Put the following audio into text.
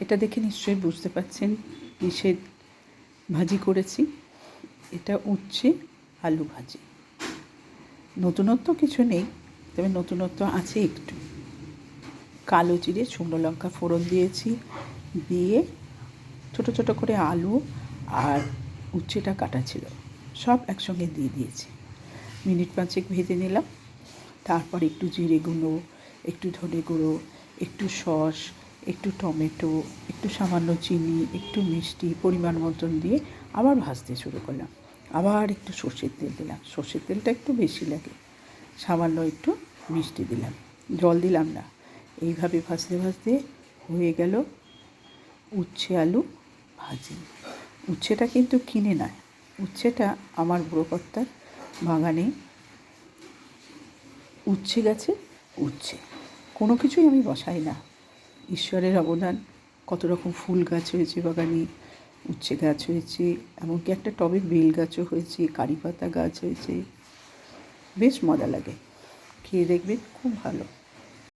এটা দেখে নিশ্চয়ই বুঝতে পারছেন কিসের ভাজি করেছি। এটা উচ্ছে আলু ভাজি। নতুনত্ব কিছু নেই, তবে নতুনত্ব আছে একটু। কালো জিরে শুকনো লঙ্কা ফোড়ন দিয়েছি, দিয়ে ছোটো ছোটো করে আলু আর উচ্ছেটা কাটা ছিল সব একসঙ্গে দিয়ে দিয়েছি। মিনিট 5 ভেজে নিলাম। তারপর একটু জিরে গুঁড়ো, একটু ধনে গুঁড়ো, একটু সস, একটু টমেটো, একটু সামান্য চিনি, একটু মিষ্টি পরিমাণ মতন দিয়ে আবার ভাজতে শুরু করলাম। আবার একটু সর্ষের তেল দিলাম, সর্ষের তেলটা একটু বেশি লাগে। সামান্য একটু মিষ্টি দিলাম, জল দিলাম না। এইভাবে ভাজতে ভাজতে হয়ে গেল উচ্ছে আলু ভাজি। উচ্ছেটা কিন্তু কিনে নয়, উচ্ছেটা আমার বুড়োকর্তার বাগানে উচ্ছে গাছে উচ্ছে। কোনো কিছুই আমি বসাই না, ঈশ্বরের অবদান। কত রকম ফুল গাছ হয়েছে বাগানে, উচ্ছে গাছ হয়েছে, এমনকি একটা টবে বেল গাছও হয়েছে, কারি পাতা গাছ হয়েছে। বেশ মজা লাগে, খেয়ে দেখবেন, খুব ভালো।